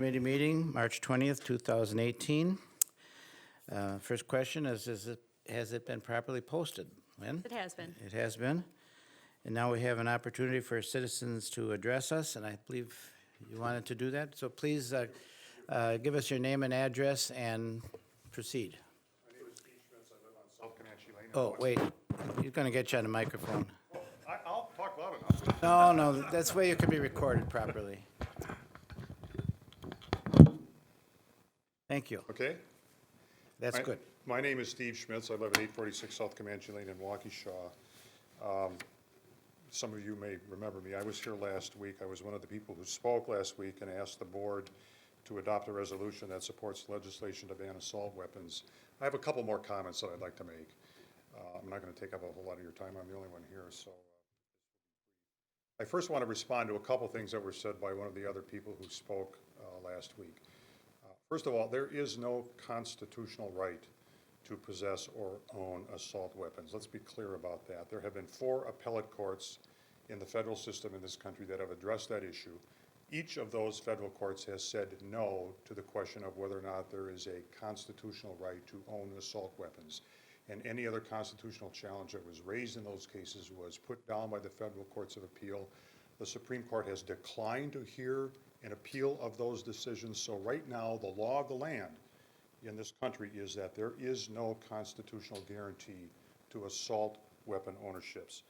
Committee meeting, March 20th, 2018. First question is has it been properly posted? Lynn? It has been. It has been. And now we have an opportunity for citizens to address us, and I believe you wanted to do that. So please give us your name and address and proceed. My name is Steve Schmitz. I live on South Comanche Lane. Oh, wait, he's going to get you on the microphone. I'll talk loud enough. No, that's where you can be recorded properly. Thank you. Okay? That's good. My name is Steve Schmitz. I live at 846 South Comanche Lane in Waukesha. Some of you may remember me. I was here last week. I was one of the people who spoke last week and asked the board to adopt a resolution that supports legislation to ban assault weapons. I have a couple more comments that I'd like to make. I'm not going to take up a whole lot of your time. I'm the only one here, so. I first want to respond to a couple things that were said by one of the other people who spoke last week. First of all, there is no constitutional right to possess or own assault weapons. Let's be clear about that. There have been 4 appellate courts in the federal system in this country that have addressed that issue. Each of those federal courts has said no to the question of whether or not there is a constitutional right to own assault weapons. And any other constitutional challenge that was raised in those cases was put down by the federal courts of appeal. The Supreme Court has declined to hear an appeal of those decisions. So right now, the law of the land in this country is that there is no constitutional guarantee to assault weapon ownerships.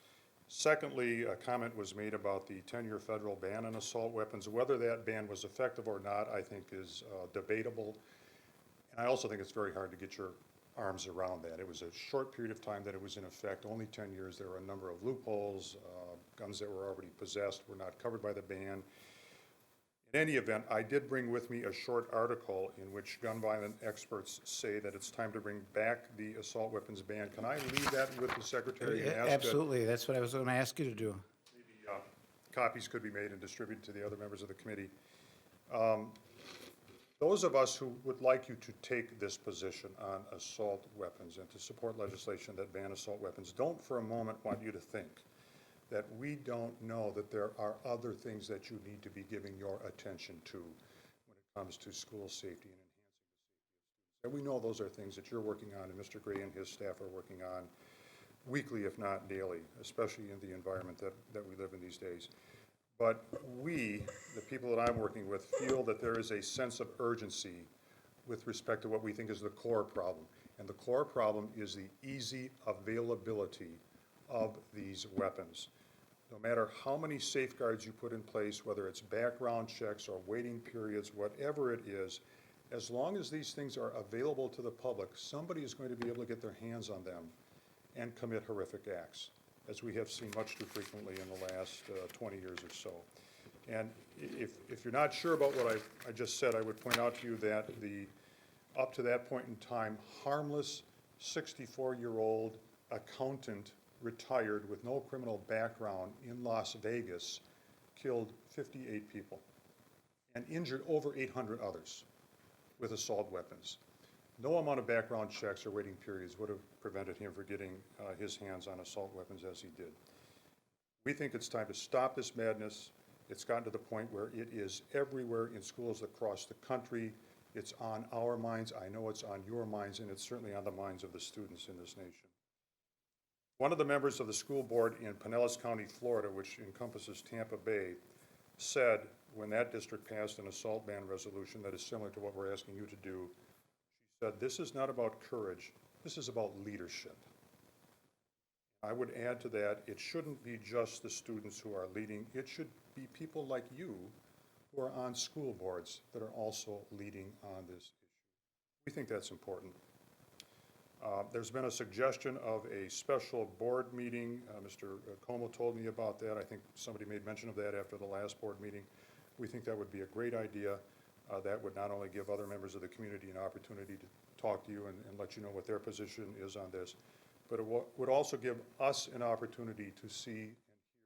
Secondly, a comment was made about the 10-year federal ban on assault weapons. Whether that ban was effective or not, I think is debatable. And I also think it's very hard to get your arms around that. It was a short period of time that it was in effect, only 10 years. There were a number of loopholes. Guns that were already possessed were not covered by the ban. In any event, I did bring with me a short article in which gun violence experts say that it's time to bring back the assault weapons ban. Can I leave that with the secretary and ask Absolutely, that's what I was going to ask you to do. maybe copies could be made and distributed to the other members of the committee? Those of us who would like you to take this position on assault weapons and to support legislation that ban assault weapons don't for a moment want you to think that we don't know that there are other things that you need to be giving your attention to when it comes to school safety and enhancing the safety of students. And we know those are things that you're working on and Mr. Gray and his staff are working on weekly, if not daily, especially in the environment that we live in these days. But we, the people that I'm working with, feel that there is a sense of urgency with respect to what we think is the core problem. And the core problem is the easy availability of these weapons. No matter how many safeguards you put in place, whether it's background checks or waiting periods, whatever it is, as long as these things are available to the public, somebody is going to be able to get their hands on them and commit horrific acts, as we have seen much too frequently in the last 20 years or so. And if you're not sure about what I just said, I would point out to you that up to that point in time, harmless 64-year-old accountant, retired with no criminal background in Las Vegas, killed 58 people and injured over 800 others with assault weapons. No amount of background checks or waiting periods would have prevented him from getting his hands on assault weapons as he did. We think it's time to stop this madness. It's gotten to the point where it is everywhere in schools across the country. It's on our minds. I know it's on your minds, and it's certainly on the minds of the students in this nation. One of the members of the school board in Pinellas County, Florida, which encompasses Tampa Bay, said when that district passed an assault ban resolution that is similar to what we're asking you to do, she said, "This is not about courage, this is about leadership." I would add to that, it shouldn't be just the students who are leading, it should be people like you who are on school boards that are also leading on this issue. We think that's important. There's been a suggestion of a special board meeting. Mr. Como told me about that. I think somebody made mention of that after the last board meeting. We think that would be a great idea. That would not only give other members of the community an opportunity to talk to you and let you know what their position is on this, but it would also give us an opportunity to see and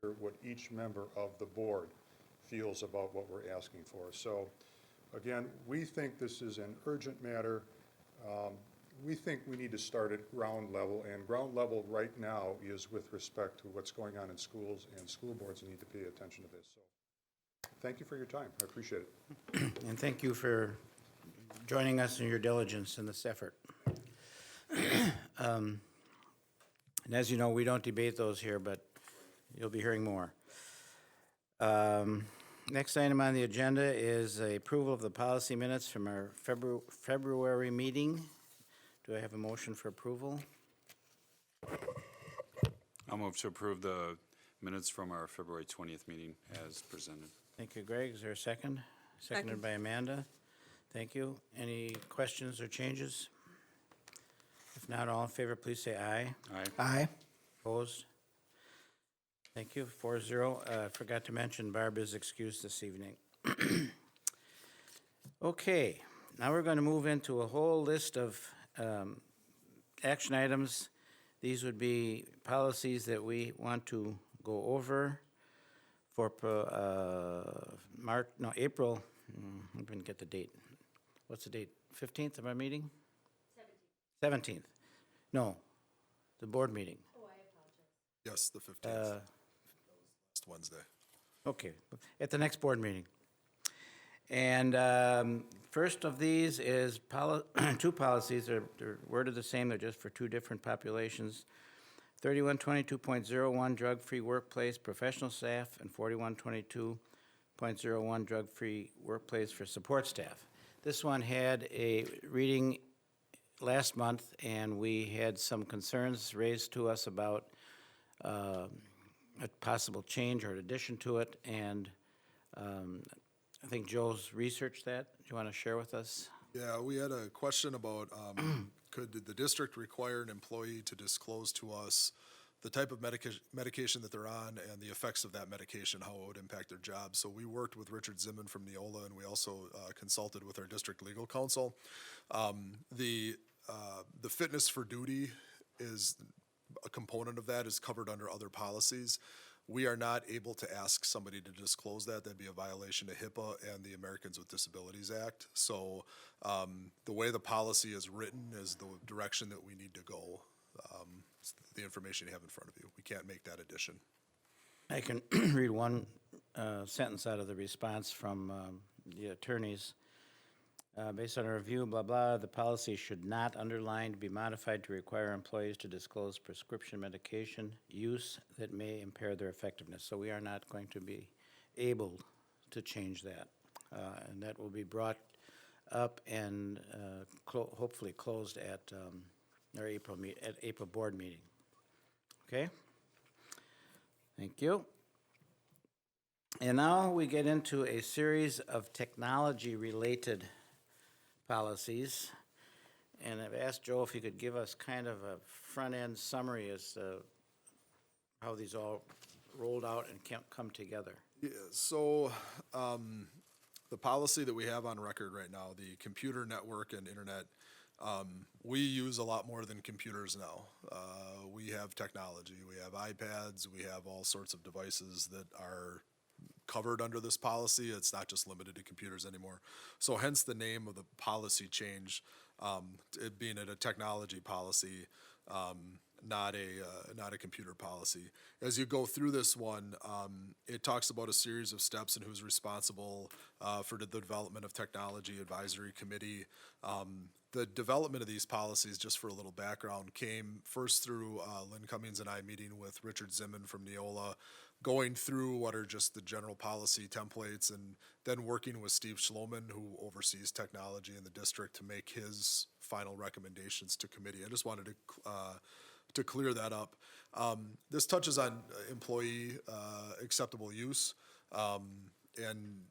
hear what each member of the board feels about what we're asking for. So again, we think this is an urgent matter. We think we need to start at ground level, and ground level right now is with respect to what's going on in schools, and school boards need to pay attention to this. So thank you for your time. I appreciate it. And thank you for joining us in your diligence in this effort. And as you know, we don't debate those here, but you'll be hearing more. Next item on the agenda is a approval of the policy minutes from our February meeting. Do I have a motion for approval? I'll move to approve the minutes from our February 20th meeting as presented. Thank you, Greg. Is there a second? Seconded by Amanda. Thank you. Any questions or changes? If not, all in favor, please say aye. Aye. Aye. Opposed? Thank you. 4-0. Forgot to mention Barb is excused this evening. Okay, now we're going to move into a whole list of action items. These would be policies that we want to go over for April, I didn't get the date. What's the date? 15th of our meeting? 17th. No, the board meeting. Yes, the 15th, last Wednesday. Okay, at the next board meeting. And first of these is two policies. They're worded the same, they're just for two different populations. 3122.01, drug-free workplace professional staff, and 4122.01, drug-free workplace for support staff. This one had a reading last month, and we had some concerns raised to us about a possible change or addition to it, and I think Joe's researched that. Do you want to share with us? Yeah, we had a question about could the district require an employee to disclose to us the type of medication that they're on and the effects of that medication, how it would impact their job. So we worked with Richard Zimman from Neola, and we also consulted with our district legal counsel. The fitness for duty is a component of that, is covered under other policies. We are not able to ask somebody to disclose that. That'd be a violation of HIPAA and the Americans with Disabilities Act. So the way the policy is written is the direction that we need to go. It's the information you have in front of you. We can't make that addition. I can read one sentence out of the response from the attorneys. Based on a review, blah, blah, the policy should not underlined be modified to require employees to disclose prescription medication use that may impair their effectiveness. So we are not going to be able to change that. And that will be brought up and hopefully closed at our April board meeting. Okay? Thank you. And now we get into a series of technology-related policies. And I've asked Joe if he could give us kind of a front-end summary as to how these all rolled out and come together. Yeah, so the policy that we have on record right now, the computer network and internet, we use a lot more than computers now. We have technology, we have iPads, we have all sorts of devices that are covered under this policy. It's not just limited to computers anymore. So hence the name of the policy change, it being a technology policy, not a computer policy. As you go through this one, it talks about a series of steps and who's responsible for the development of technology advisory committee. The development of these policies, just for a little background, came first through Lynn Cummings and I meeting with Richard Zimman from Neola, going through what are just the general policy templates, and then working with Steve Schloman, who oversees technology in the district, to make his final recommendations to committee. I just wanted to clear that up. This touches on employee acceptable use, and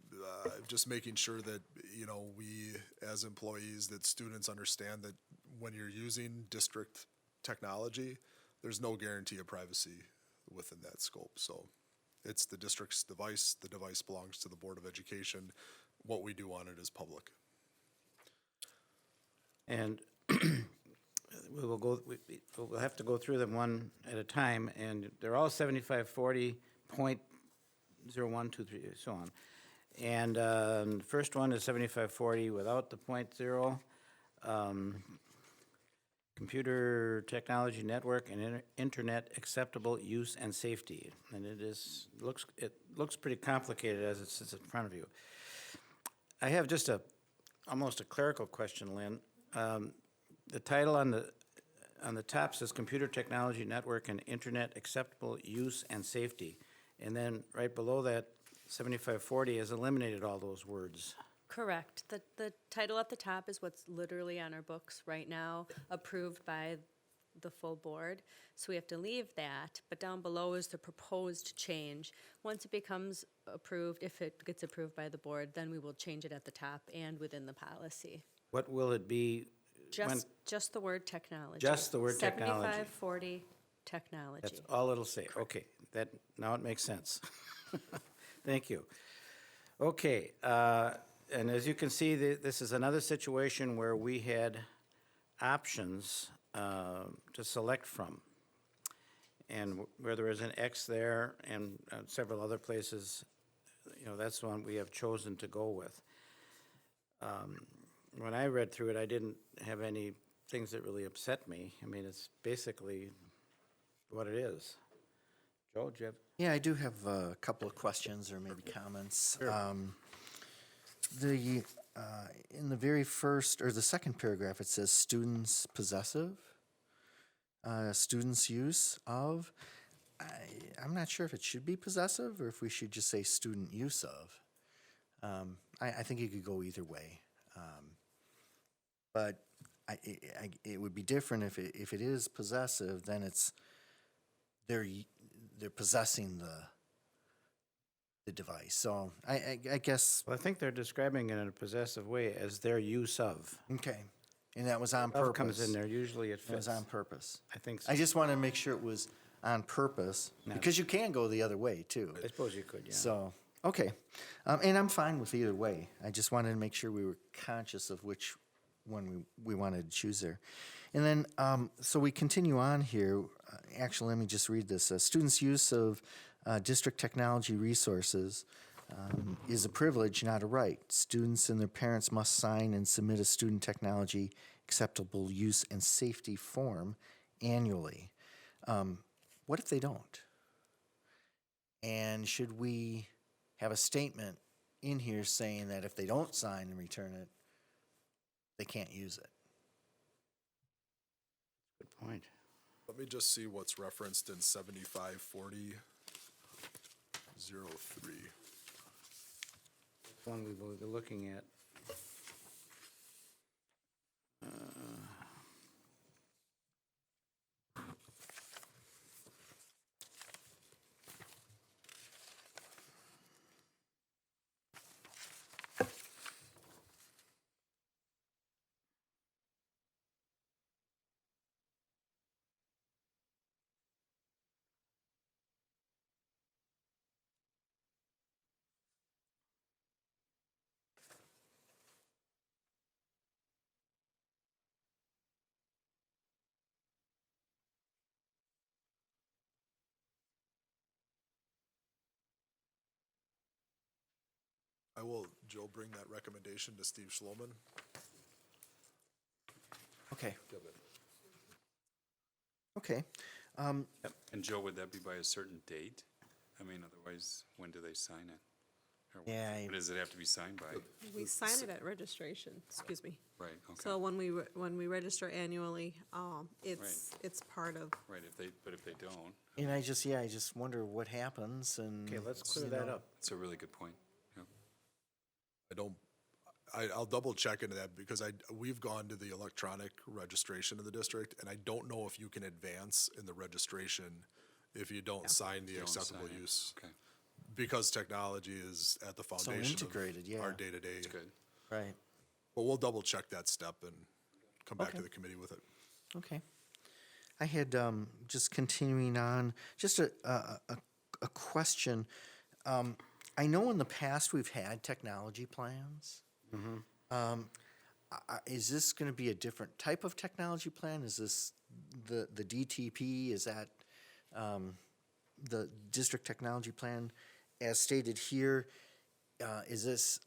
just making sure that, you know, we as employees, that students understand that when you're using district technology, there's no guarantee of privacy within that scope. So it's the district's device. The device belongs to the Board of Education. What we do on it is public. And we'll have to go through them one at a time, and they're all 7540.0123, so on. And the first one is 7540 without the .0. computer technology network and internet acceptable use and safety. And it looks pretty complicated as it sits in front of you. I have just almost a clerical question, Lynn. The title on the top says Computer Technology Network and Internet Acceptable Use and Safety. And then right below that, 7540 has eliminated all those words. Correct. The title at the top is what's literally on our books right now, approved by the full board. So we have to leave that, but down below is the proposed change. Once it becomes approved, if it gets approved by the board, then we will change it at the top and within the policy. What will it be? Just the word technology. Just the word technology. 7540 technology. That's all it'll say. Okay, now it makes sense. Thank you. Okay, and as you can see, this is another situation where we had options to select from. And where there is an X there and several other places, that's the one we have chosen to go with. When I read through it, I didn't have any things that really upset me. I mean, it's basically what it is. Joe, do you have? Yeah, I do have a couple of questions or maybe comments. Sure. In the very first, or the second paragraph, it says students possessive, students use of. I'm not sure if it should be possessive or if we should just say student use of. I think it could go either way. But it would be different if it is possessive, then they're possessing the device. So I guess. Well, I think they're describing it in a possessive way as their use of. Okay, and that was on Of purpose. comes in there, usually it It fits. was on purpose. I think so. I just wanted to make sure it was on purpose, because you can go the other way too. I suppose you could, yeah. So, okay, and I'm fine with either way. I just wanted to make sure we were conscious of which one we wanted to choose there. And then, so we continue on here. Actually, let me just read this. Students' use of district technology resources is a privilege, not a right. Students and their parents must sign and submit a student technology acceptable use and safety form annually. What if they don't? And should we have a statement in here saying that if they don't sign and return it, they can't use it? Good point. Let me just see what's referenced in 7540-03. One we will be looking at. I will, Joe, bring that recommendation to Steve Schloman. Okay. Okay. And Joe, would that be by a certain date? I mean, otherwise, when do they sign it? Or Yeah, What does it have to be signed by? We sign it at registration, excuse me. Right, okay. So when we register annually, it's part of, Right, but if they don't, And I just wonder what happens and. Okay, let's clear you that know, up. it's a really good point. Yep. I'll double check into that because we've gone to the electronic registration of the district, and I don't know if you can advance in the registration if you don't sign the Don't acceptable sign it. use. Okay, Because technology is at the foundation integrated, yeah. of our day-to-day. good. Right. But we'll double check that step and come back to Okay. the committee with it. Okay. I had, just continuing on, just a question. I know in the past we've had technology plans. Is this gonna be a different type of technology plan? Is this the DTP, is that, the district technology plan as stated here? Is this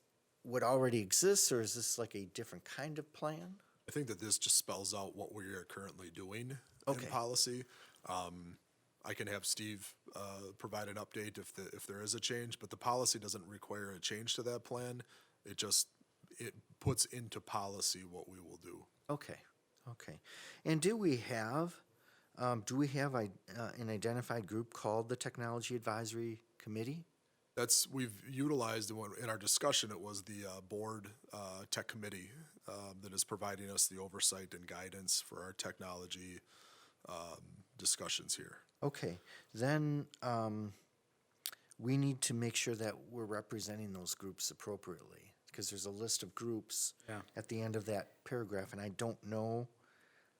what already exists, or is this like a different kind of plan? I think that this just spells out what we are currently doing in Okay. policy. I can have Steve provide an update if there is a change, but the policy doesn't require a change to that plan. It puts into policy what we will do. Okay, okay. And do we have an identified group called the Technology Advisory Committee? We've utilized, in our discussion, it was the board tech committee that is providing us the oversight and guidance for our technology discussions here. Okay, then we need to make sure that we're representing those groups appropriately, because there's a list of groups Yeah. at the end of that paragraph, and I don't know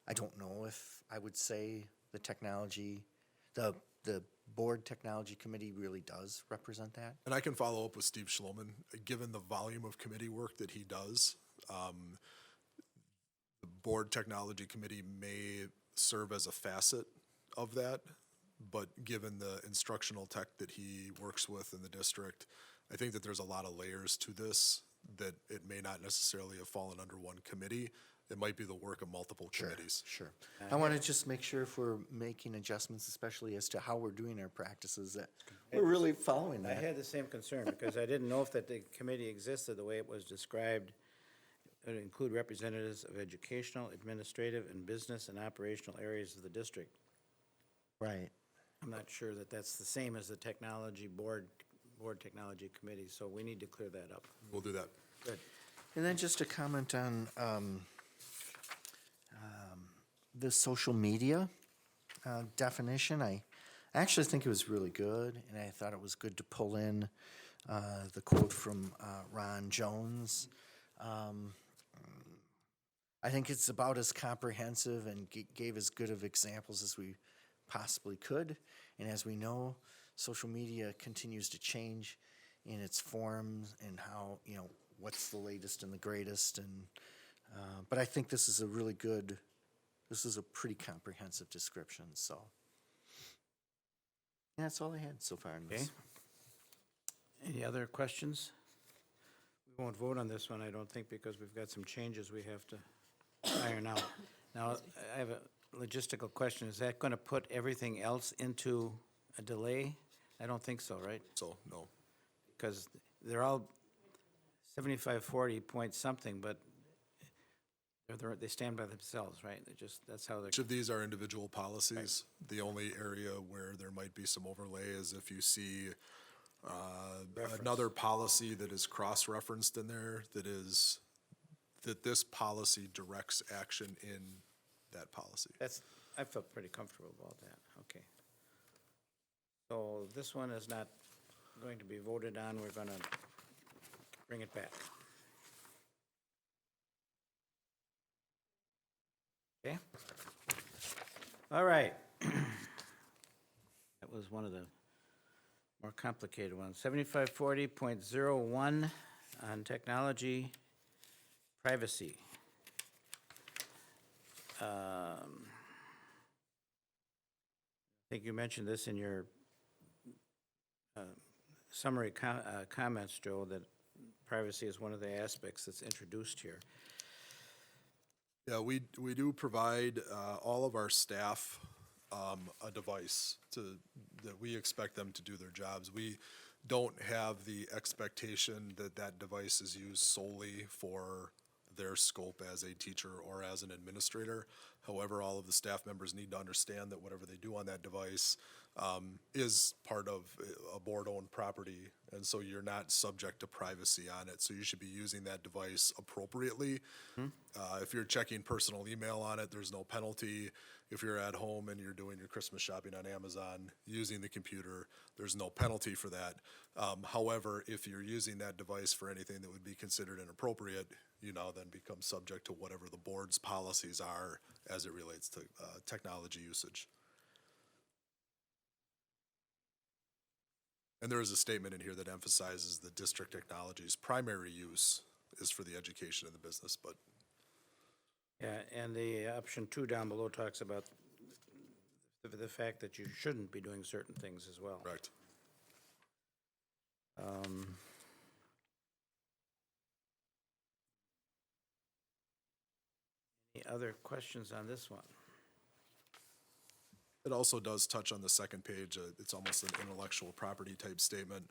if I would say the board technology committee really does represent that. And I can follow up with Steve Schloman. Given the volume of committee work that he does, the board technology committee may serve as a facet of that, but given the instructional tech that he works with in the district, I think that there's a lot of layers to this that it may not necessarily have fallen under one committee. It might be the work of multiple committees. Sure. I want to just make sure if we're making adjustments, especially as to how we're doing our practices, that we're really following I that. had the same concern, because I didn't know if that the committee existed the way it was described. It would include representatives of educational, administrative, and business and operational areas of the district. Right. I'm not sure that that's the same as the technology board technology committee, so we need to clear that up. We'll do that. Good. And then just a comment on the social media definition. I actually think it was really good, and I thought it was good to pull in the quote from Ron Jones. I think it's about as comprehensive and gave as good of examples as we possibly could. And as we know, social media continues to change in its forms and how, what's the latest and the greatest. And but I think this is a pretty comprehensive description, so. And that's all I had so far on this. Okay. Any other questions? We won't vote on this one, I don't think, because we've got some changes we have to iron out. Now, I have a logistical question. Is that going to put everything else into a delay? I don't think so, right? So, no. Because they're all 75-40 point something, but they stand by themselves, right? That's how they're. Each of these are individual policies. The only area where there might be some overlay is if you see another policy that is cross-referenced in there that this policy directs action in that policy. I felt pretty comfortable about that, okay. So this one is not going to be voted on, we're gonna bring it back. Okay? All right. That was one of the more complicated ones. 7540.01 on technology privacy. I think you mentioned this in your summary comments, Joe, that privacy is one of the aspects that's introduced here. Yeah, we do provide all of our staff a device that we expect them to do their jobs. We don't have the expectation that that device is used solely for their scope as a teacher or as an administrator. However, all of the staff members need to understand that whatever they do on that device is part of a board-owned property, and so you're not subject to privacy on it. So you should be using that device appropriately. If you're checking personal email on it, there's no penalty. If you're at home and you're doing your Christmas shopping on Amazon using the computer, there's no penalty for that. However, if you're using that device for anything that would be considered inappropriate, you now then become subject to whatever the board's policies are as it relates to technology usage. And there is a statement in here that emphasizes the district technology's primary use is for the education of the business, but. Yeah, and the option 2 down below talks about the fact that you shouldn't be doing certain things as well. Correct. other questions on this one? It also does touch on the second page. It's almost an intellectual property type statement.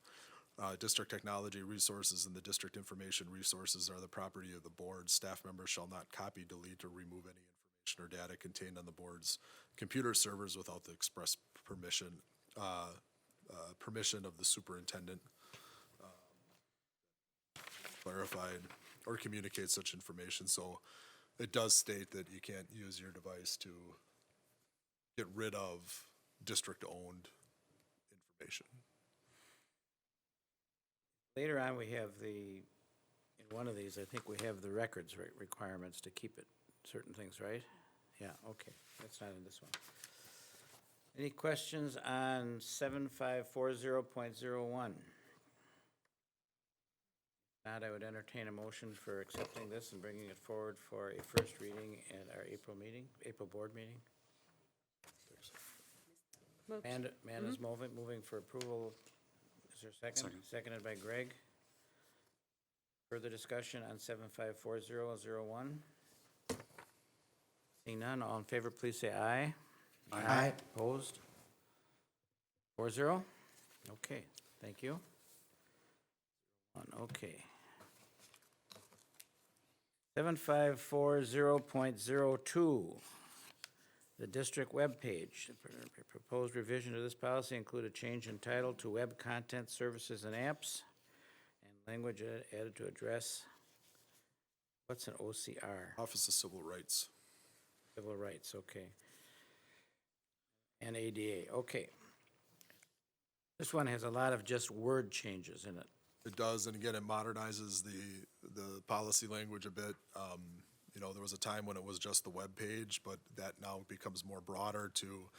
District technology resources and the district information resources are the property of the board. Staff members shall not copy, delete, or remove any information or data contained on the board's computer servers without the express permission of the superintendent. Clarified or communicate such information. So it does state that you can't use your device to get rid of district-owned information. Later on, we have in one of these, I think we have the records requirements to keep it, certain things, right? Yeah, okay, that's not in this one. Any questions on 7540.01? Not, I would entertain a motion for accepting this and bringing it forward for a first reading at our April board meeting. Amanda's moving for approval. Is there a second? Second. Seconded by Greg. Further discussion on 754001? Seeing none, all in favor, please say aye. Aye. Opposed? 4-0? Okay, thank you. Okay. 7540.02, the district webpage. Proposed revision to this policy include a change in title to Web Content Services and Apps, and language added to address, what's an OCR? Office of Civil Rights. Civil rights, okay. And ADA, okay. This one has a lot of just word changes in it. It does, and again, it modernizes the policy language a bit. You know, there was a time when it was just the web page, but that now becomes more broader to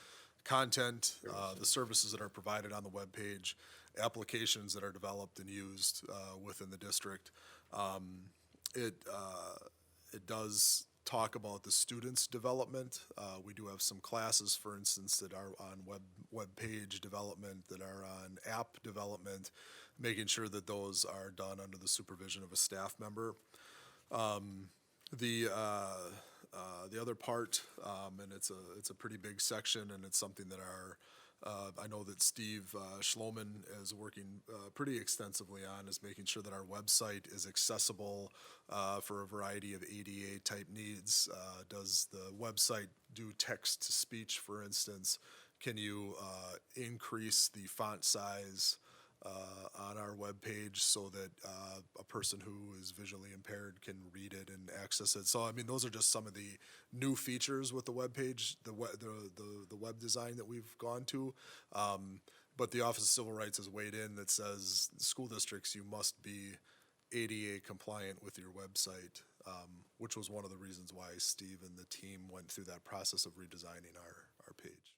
content, the services that are provided on the web page, applications that are developed and used within the district. It does talk about the students' development. We do have some classes, for instance, that are on web page development, that are on app development, making sure that those are done under the supervision of a staff member. The other part, and it's a pretty big section, and it's something that I know that Steve Schloman is working pretty extensively on, is making sure that our website is accessible for a variety of ADA type needs. Does the website do text to speech, for instance? Can you increase the font size on our webpage so that a person who is visually impaired can read it and access it? So, I mean, those are just some of the new features with the webpage, the web design that we've gone to. But the Office of Civil Rights has weighed in that says, school districts, you must be ADA compliant with your website, which was one of the reasons why Steve and the team went through that process of redesigning our page.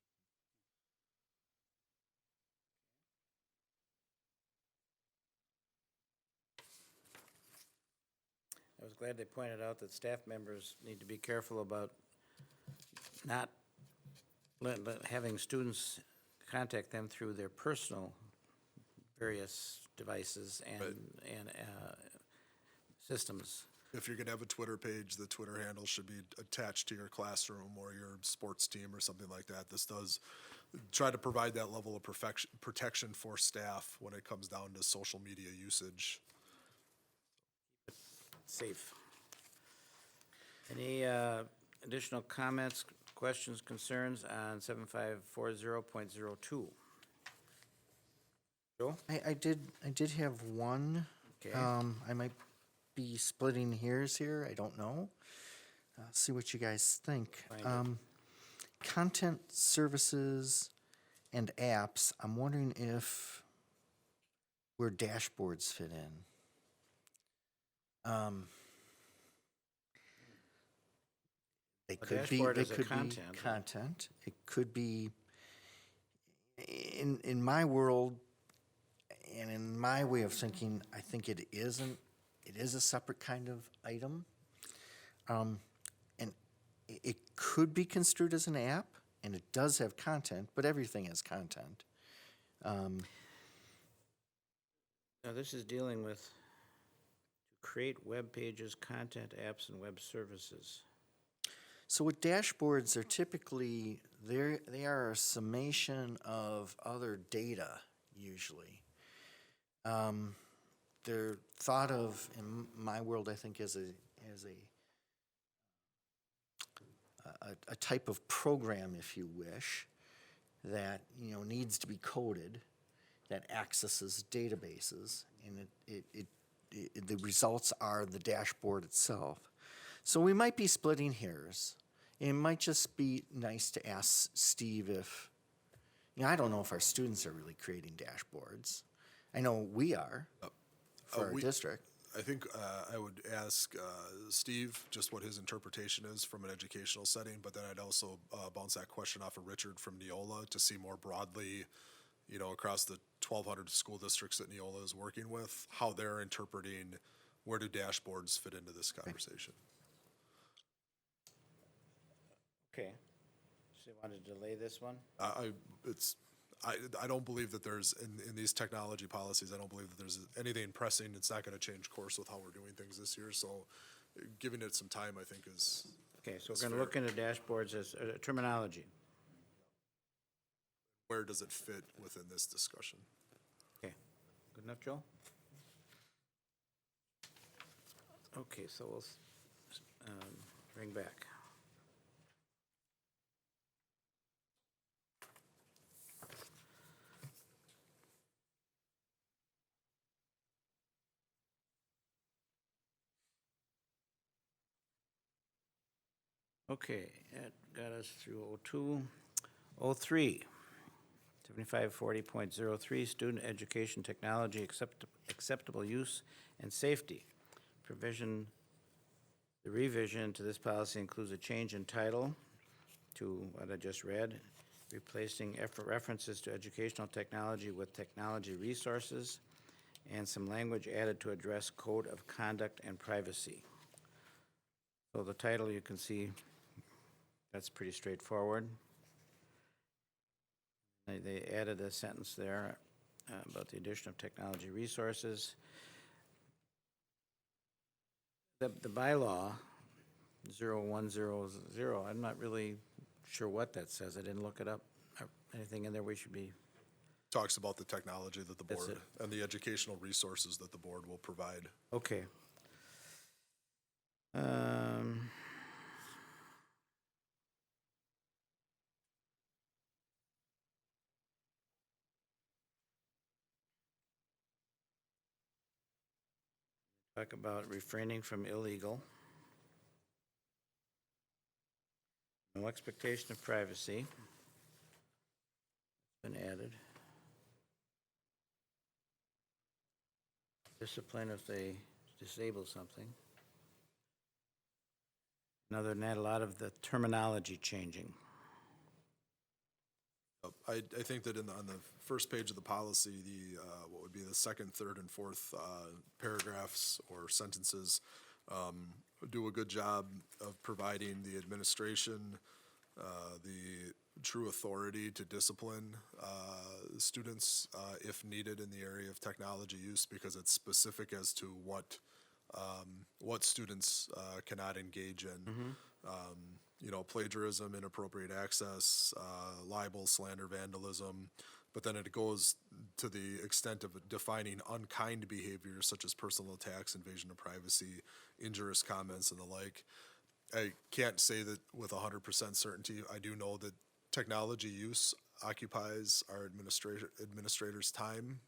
I was glad they pointed out that staff members need to be careful about not having students contact them through their personal various devices and systems. If you're gonna have a Twitter page, the Twitter handle should be attached to your classroom or your sports team or something like that. This does try to provide that level of protection for staff when it comes down to social media usage. Safe. Any additional comments, questions, concerns on 7540.02? Joe? I did have one. Okay. I might be splitting hairs here, I don't know. See what you guys think. Find Content services and apps, I'm wondering where dashboards fit in. They could be, dashboard they is a could be content, right? content. It could be, in my world, and in my way of thinking, I think it is a separate kind of item. And it could be construed as an app, and it does have content, but everything has content. Now, this is dealing with to create web pages, content, apps, and web services. So what dashboards are typically, they are a summation of other data usually. They're thought of in my world, I think, as a type of program, if you wish, that needs to be coded, that accesses databases, and the results are the dashboard itself. So we might be splitting hairs. It might just be nice to ask Steve if, I don't know if our students are really creating dashboards. I know we are for our district. I think I would ask Steve just what his interpretation is from an educational setting, but then I'd also bounce that question off of Richard from Neola to see more broadly, across the 1,200 school districts that Neola is working with, how they're interpreting where do dashboards fit into this conversation. Okay. So you want to delay this one? I don't believe that there's, in these technology policies, I don't believe that there's anything pressing. It's not going to change course with how we're doing things this year. So giving it some time, I think, is. Okay, so we're going to look into dashboards as terminology. Where does it fit within this discussion? Okay, good enough, Joe? Okay, so we'll bring back. Okay, that got us through 02. 03, 7540.03, student education technology acceptable use and safety. Provision, the revision to this policy includes a change in title to what I just read, replacing references to educational technology with technology resources, and some language added to address code of conduct and privacy. So the title, you can see, that's pretty straightforward. They added a sentence there about the addition of technology resources. The bylaw 0100, I'm not really sure what that says. I didn't look it up. Anything in there we should be? Talks about the technology that the That's board it. and the educational resources that the board will provide. Okay. Talk about refraining from illegal. No expectation of privacy. Been added. Discipline if they disable something. And other than that, a lot of the terminology changing. I think that on the first page of the policy, what would be the second, third, and fourth paragraphs or sentences do a good job of providing the administration the true authority to discipline students if needed in the area of technology use, because it's specific as to what students cannot engage in. Plagiarism, inappropriate access, libel, slander, vandalism, but then it goes to the extent of defining unkind behaviors such as personal attacks, invasion of privacy, injurious comments, and the like. I can't say that with 100% certainty. I do know that technology use occupies our administrators' time,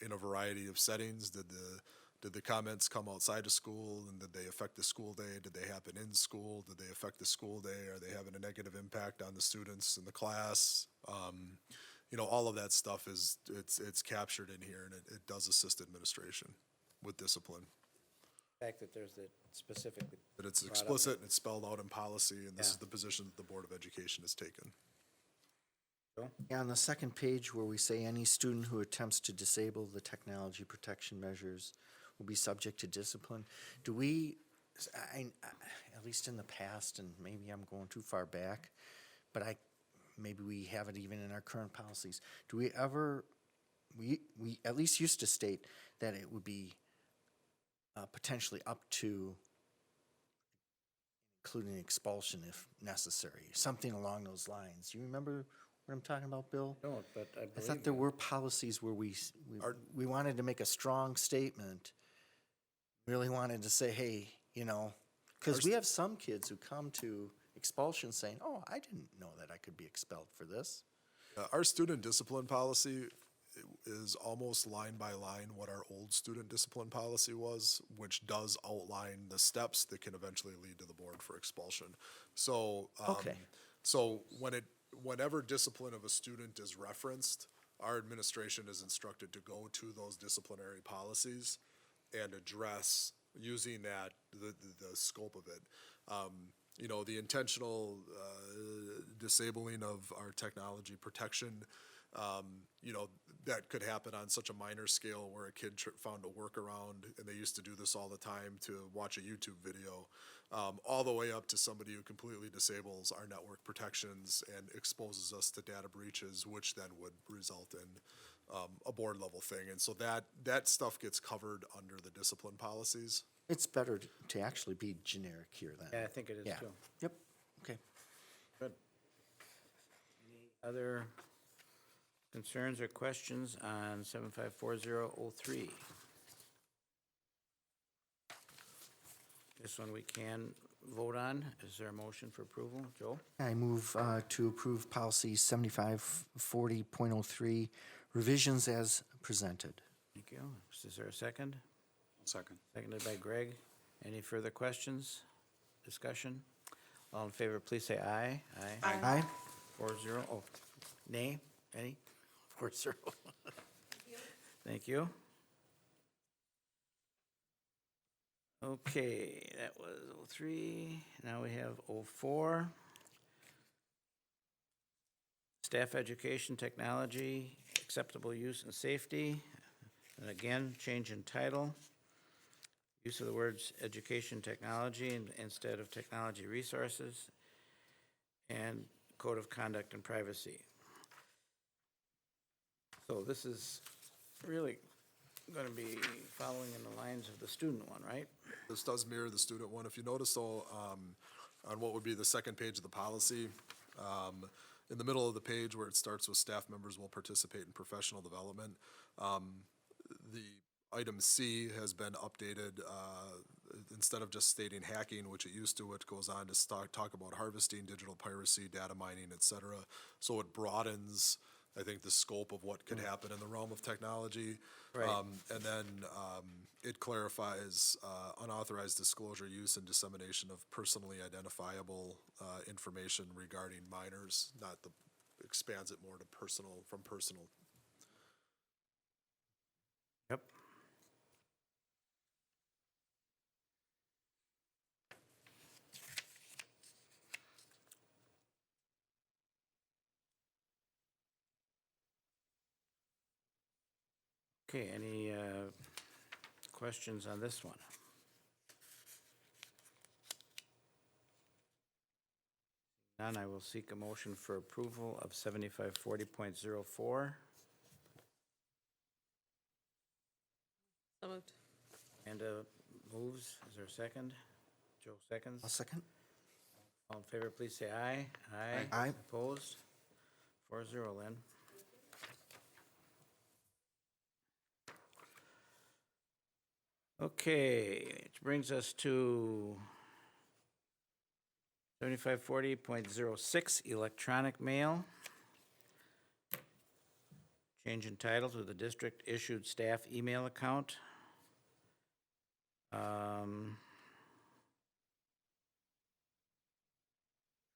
in a variety of settings. Did the comments come outside of school, and did they affect the school day? Did they happen in school? Did they affect the school day? Are they having a negative impact on the students in the class? All of that stuff it's captured in here, and it does assist administration with discipline. The fact that there's the specific. That it's explicit and it's spelled out in policy, and this is the position that the Board of Education has taken. Yeah, on the second page where we say any student who attempts to disable the technology protection measures will be subject to discipline. Do we, at least in the past, and maybe I'm going too far back, but maybe we have it even in our current policies. Do we ever, we at least used to state that it would be potentially up to including expulsion if necessary, something along those lines. You remember what I'm talking about, Bill? Don't, but I I believe thought there you. were policies where we wanted to make a strong statement, really wanted to say, hey, you know, because we have some kids who come to expulsion saying, oh, I didn't know that I could be expelled for this. Our student discipline policy is almost line by line what our old student discipline policy was, which does outline the steps that can eventually lead to the board for expulsion. So, Okay. so whenever discipline of a student is referenced, our administration is instructed to go to those disciplinary policies and address using that, the scope of it. You know, the intentional disabling of our technology protection, you know, that could happen on such a minor scale where a kid found a workaround, and they used to do this all the time to watch a YouTube video, all the way up to somebody who completely disables our network protections and exposes us to data breaches, which then would result in a board level thing. And so that stuff gets covered under the discipline policies. It's better to actually be generic here then. Yeah, I think it is Yeah. too. Yep, okay. Good. Any other concerns or questions on 754003? This one we can vote on. Is there a motion for approval? Joe? I move to approve policy 7540.03 revisions as presented. Thank you. Is there a second? Second. Seconded by Greg. Any further questions, discussion? All in favor, please say aye. Aye. 4-0. Oh, nay? Any? 4-0. Thank you. Okay, that was 03. Now we have 04. Staff education, technology, acceptable use and safety. And again, change in title. Use of the words education technology instead of technology resources, and code of conduct and privacy. So this is really going to be following in the lines of the student one, right? This does mirror the student one. If you notice though, on what would be the second page of the policy, in the middle of the page where it starts with staff members will participate in professional development, the item C has been updated, instead of just stating hacking, which it used to, it goes on to talk about harvesting, digital piracy, data mining, et cetera. So it broadens, I think, the scope of what could happen in the realm of technology. Right. And then it clarifies unauthorized disclosure, use, and dissemination of personally identifiable information regarding minors, expands it more to from personal. Yep. Okay, any questions on this one? None, I will seek a motion for approval of 7540.04. So moved. Amanda moves. Is there a second? Joe seconds. I'll second. All in favor, please say aye. Aye. Opposed? 4-0, Lynn. Okay, which brings us to 7540.06, electronic mail. Change in title to the district-issued staff email account.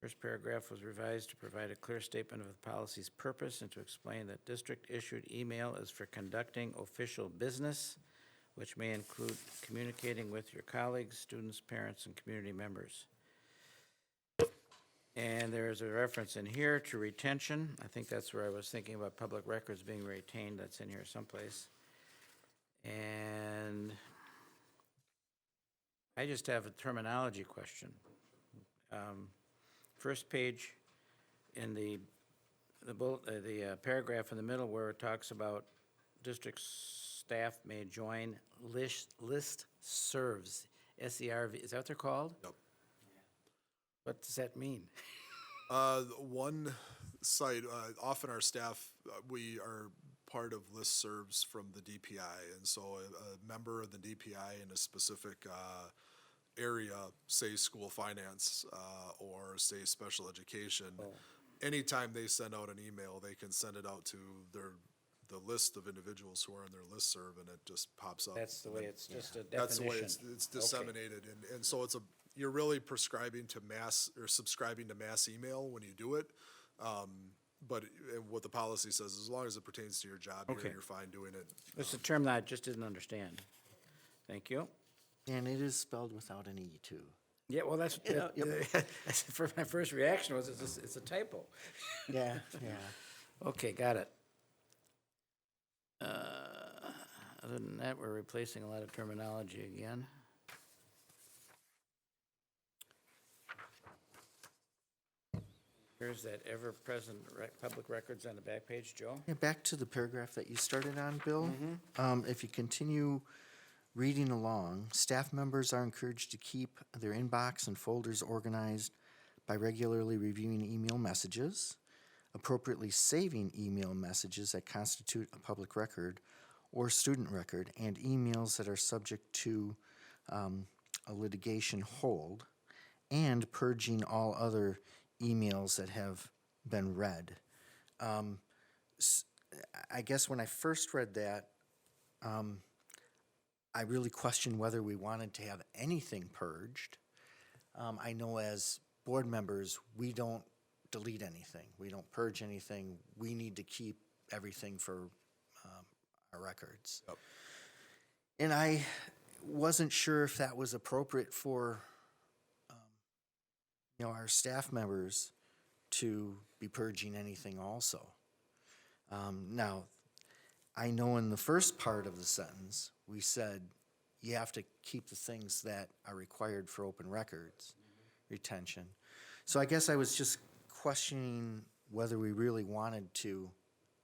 First paragraph was revised to provide a clear statement of the policy's purpose and to explain that district-issued email is for conducting official business, which may include communicating with your colleagues, students, parents, and community members. And there's a reference in here to retention. I think that's where I was thinking about public records being retained. That's in here someplace. And I just have a terminology question. First page in the paragraph in the middle where it talks about district staff may join list serves, SERV, is that what they're called? Yep. What does that mean? One site, often our staff, we are part of listservs from the DPI. And so a member of the DPI in a specific area, say school finance or say special education, anytime they send out an email, they can send it out to the list of individuals who are on their listserv, and it just pops up. That's the way, it's just a That's the way definition. it's disseminated, and so you're really prescribing to mass, or subscribing to mass email when you do it. But what the policy says, as long as it pertains to your job, Okay. you're fine doing it. It's a term that I just didn't understand. Thank you. And it is spelled without an E too. Yeah, well, that's, for my first reaction was, it's a typo. Yeah, yeah. Okay, got it. Other than that, we're replacing a lot of terminology again. Here's that ever-present public records on the back page, Joe. Yeah, back to the paragraph that you started on, Bill. If you continue reading along, staff members are encouraged to keep their inbox and folders organized by regularly reviewing email messages, appropriately saving email messages that constitute a public record or student record, and emails that are subject to a litigation hold, and purging all other emails that have been read. I guess when I first read that, I really questioned whether we wanted to have anything purged. I know as board members, we don't delete anything. We don't purge anything. We need to keep everything for our records. Yep. And I wasn't sure if that was appropriate for our staff members to be purging anything also. Now, I know in the first part of the sentence, we said you have to keep the things that are required for open records retention. So I guess I was just questioning whether we really wanted to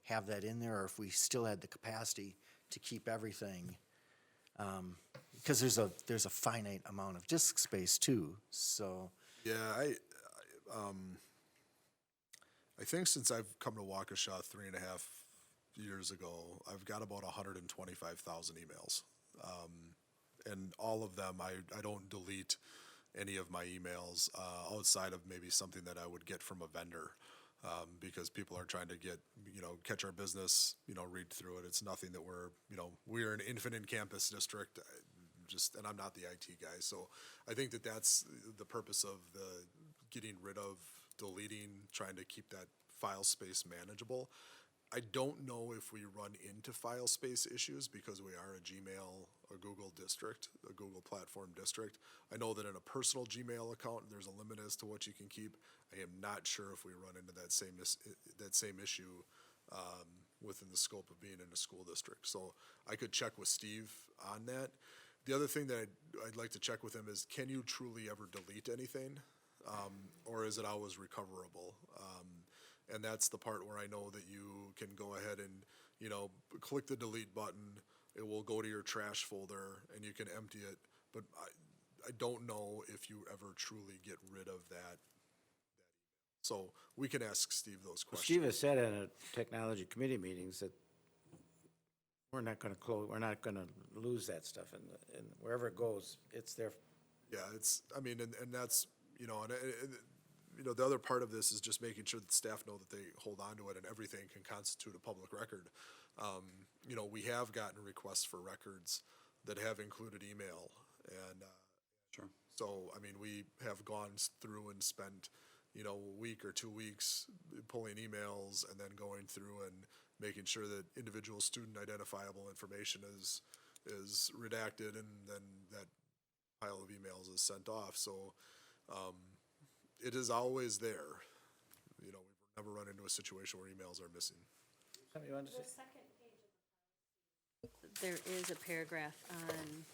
have that in there, or if we still had the capacity to keep everything. Because there's a finite amount of disk space too, so. Yeah, I think since I've come to Waukesha 3.5 years ago, I've got about 125,000 emails. And all of them, I don't delete any of my emails outside of maybe something that I would get from a vendor, because people are trying to catch our business, read through it. It's nothing that we're an infinite campus district, and I'm not the IT guy. So I think that's the purpose of the getting rid of, deleting, trying to keep that file space manageable. I don't know if we run into file space issues because we are a Gmail, a Google district, a Google platform district. I know that in a personal Gmail account, there's a limit as to what you can keep. I am not sure if we run into that same issue within the scope of being in a school district. So I could check with Steve on that. The other thing that I'd like to check with him is, can you truly ever delete anything? Or is it always recoverable? And that's the part where I know that you can go ahead and, click the delete button. It will go to your trash folder and you can empty it. But I don't know if you ever truly get rid of that. So we can ask Steve those questions. Steve has said in a technology committee meetings that we're not gonna lose that stuff, and wherever it goes, it's there. Yeah, and that's, the other part of this is just making sure that staff know that they hold on to it and everything can constitute a public record. We have gotten requests for records that have included email, and Sure. so, we have gone through and spent, a week or 2 weeks pulling emails and then going through and making sure that individual student identifiable information is redacted, and then that pile of emails is sent off. So it is always there. We've never run into a situation where emails are missing. Something you wanted to say? There is a paragraph on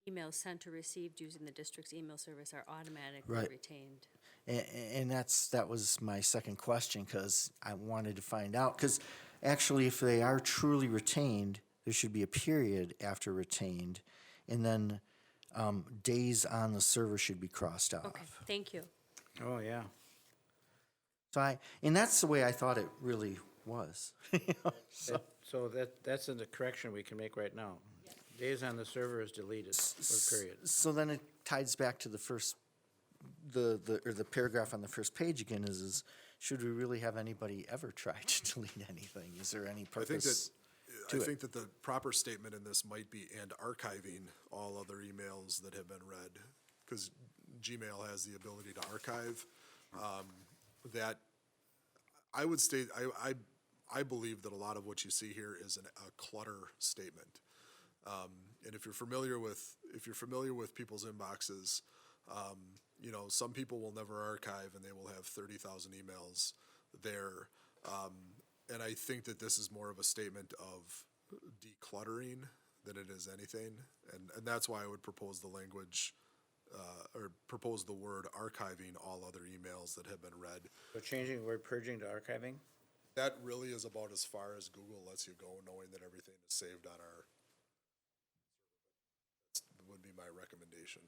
emails sent or received using the district's email service are automatically Right. retained. And that was my second question, because I wanted to find out, because actually if they are truly retained, there should be a period after retained. And then days on the server should be crossed off. Okay, thank you. Oh, yeah. And that's the way I thought it really was. So that's in the correction we can make right now. Days on the server is deleted, with period. So then it ties back to the first, the paragraph on the first page again is should we really have anybody ever try to delete anything? Is there any I think that, purpose? I think that the proper statement in this might be and archiving all other emails that have been read, because Gmail has the ability to archive. That, I would state, I believe that a lot of what you see here is a clutter statement. And if you're familiar with people's inboxes, you know, some people will never archive and they will have 30,000 emails there. And I think that this is more of a statement of decluttering than it is anything. And that's why I would propose the language, or propose the word archiving all other emails that have been read. So changing the word purging to archiving? That really is about as far as Google lets you go, knowing that everything is saved on our, would be my recommendation.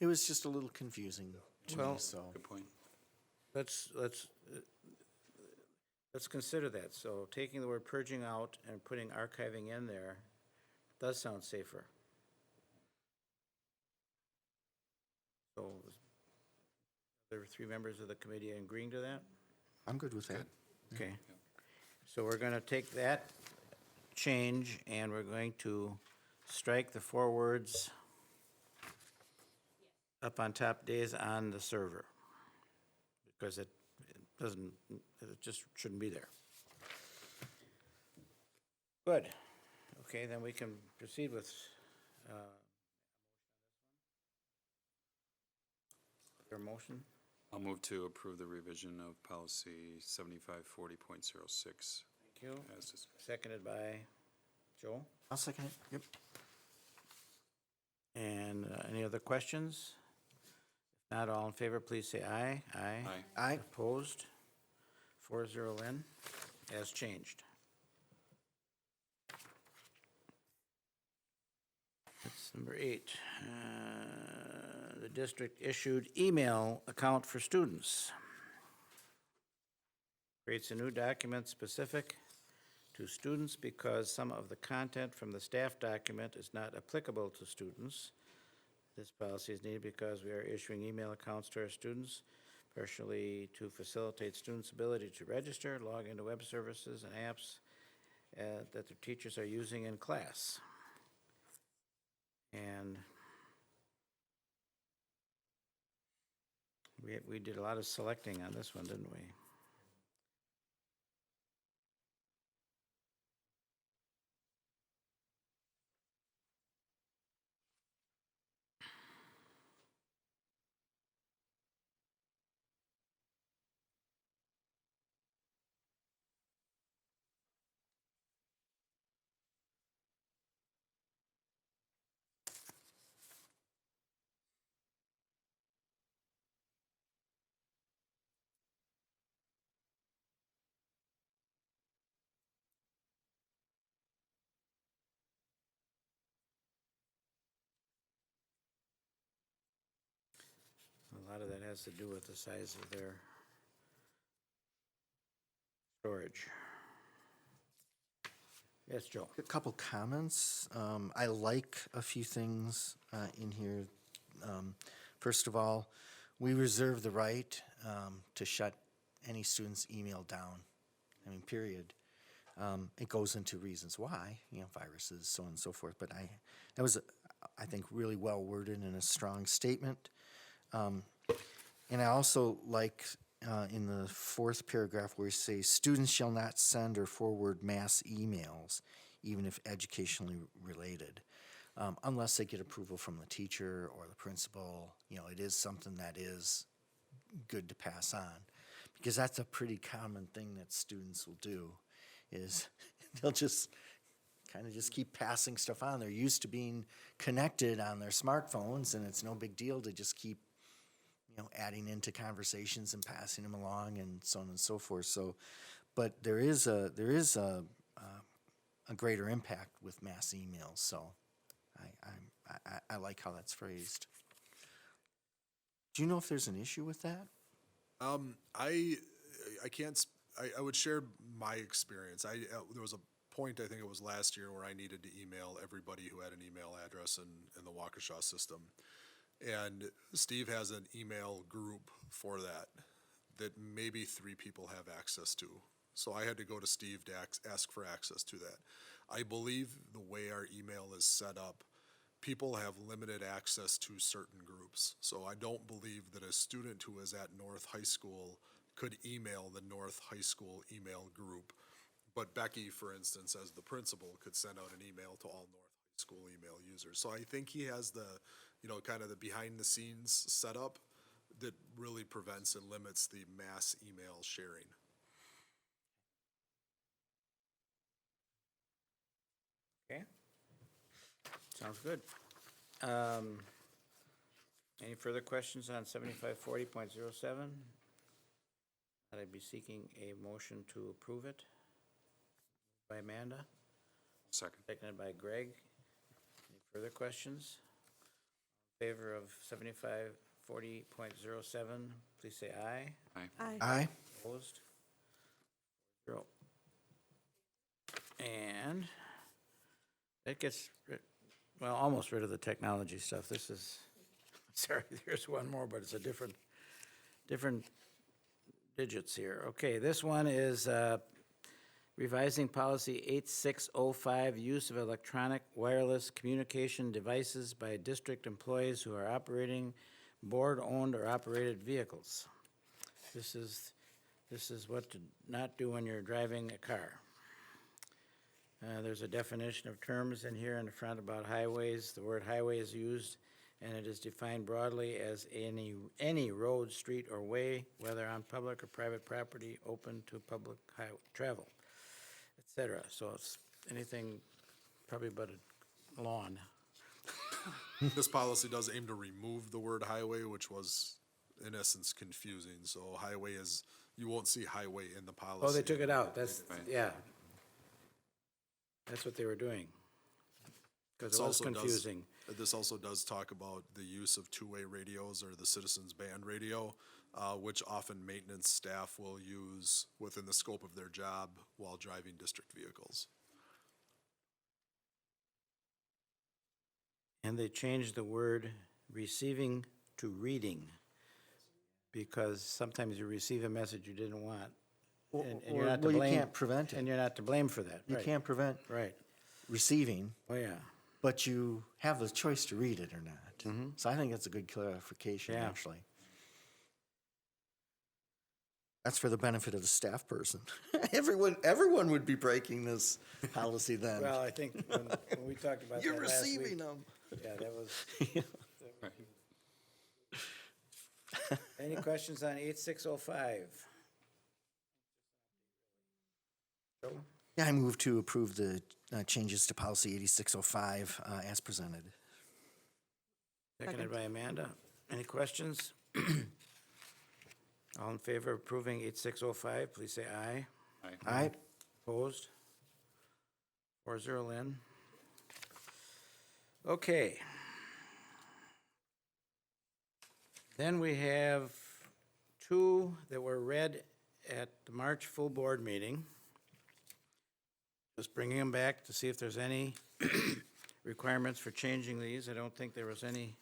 It was just a little confusing to me, Well- so. Good point. Let's consider that. So taking the word purging out and putting archiving in there does sound safer. So, there were 3 members of the committee agreeing to that? I'm good with that. Okay. So we're gonna take that change and we're going to strike the 4 words up on top, days on the server. Because it doesn't, it just shouldn't be there. Good. Okay, then we can proceed with, your motion. I'll move to approve the revision of policy 7540.06 Thank you. as discussed. Seconded by Joe. I'll second it, yep. And any other questions? If not, all in favor, please say aye. Aye. Aye. Aye. Opposed? 4-0 in, as changed. That's number 8. The district issued email account for students. Creates a new document specific to students because some of the content from the staff document is not applicable to students. This policy is needed because we are issuing email accounts to our students, partially to facilitate students' ability to register, log into web services and apps that their teachers are using in class. And we did a lot of selecting on this one, didn't we? A lot of that has to do with the size of their storage. Yes, Joe? A couple comments. I like a few things in here. First of all, we reserve the right to shut any student's email down. I mean, period. It goes into reasons why, you know, viruses, so on and so forth. But that was, I think, really well worded and a strong statement. And I also like in the 4th paragraph where you say, students shall not send or forward mass emails, even if educationally related, unless they get approval from the teacher or the principal. You know, it is something that is good to pass on, because that's a pretty common thing that students will do, is they'll just kind of just keep passing stuff on. They're used to being connected on their smartphones, and it's no big deal to just keep, you know, adding into conversations and passing them along and so on and so forth. So, but there is a greater impact with mass emails. So, I like how that's phrased. Do you know if there's an issue with that? I can't, I would share my experience. There was a point, I think it was last year, where I needed to email everybody who had an email address in the Waukesha system. And Steve has an email group for that maybe 3 people have access to. So I had to go to Steve to ask for access to that. I believe the way our email is set up, people have limited access to certain groups. So I don't believe that a student who is at North High School could email the North High School email group. But Becky, for instance, as the principal, could send out an email to all North High School email users. So I think he has the, kind of the behind the scenes setup that really prevents and limits the mass email sharing. Okay. Sounds good. Any further questions on 7540.07? I'd be seeking a motion to approve it. By Amanda, Second. seconded by Greg. Any further questions? In favor of 7540.07, please say aye. Aye. Aye. Opposed? 0. And that gets, almost rid of the technology stuff. This is, sorry, there's one more, but it's a different digits here. Okay, this one is revising policy 8605, use of electronic wireless communication devices by district employees who are operating board-owned or operated vehicles. This is what to not do when you're driving a car. There's a definition of terms in here in the front about highways. The word highway is used, and it is defined broadly as any road, street, or way, whether on public or private property, open to public travel, etc. So it's anything probably but a lawn. This policy does aim to remove the word highway, which was in essence confusing. So highway is, you won't see highway in the policy. Oh, they took it out. That's, Right. yeah. That's what they were doing. Because it was confusing. This also does talk about the use of two-way radios or the citizens band radio, which often maintenance staff will use within the scope of their job while driving district vehicles. And they changed the word receiving to reading, because sometimes you receive a message you didn't want. And you're not to Well, you blame. can't prevent it. And you're not to blame for that. You Right. can't prevent Right. receiving, Oh, yeah. but you have the choice to read it or not. So I think that's a good clarification, Yeah. actually. That's for the benefit of the staff person. Everyone would be breaking this policy then. Well, I think when we talked about You're that last week. receiving them. Yeah, that was. Any questions on 8605? Joe? Yeah, I move to approve the changes to policy 8605 as presented. Seconded by Amanda. Any questions? All in favor of approving 8605, please say aye. Aye. Opposed? 4-0, Lynn. Okay. Then we have two that were read at the March full board meeting. Just bringing them back to see if there's any requirements for changing these. I don't think there was any.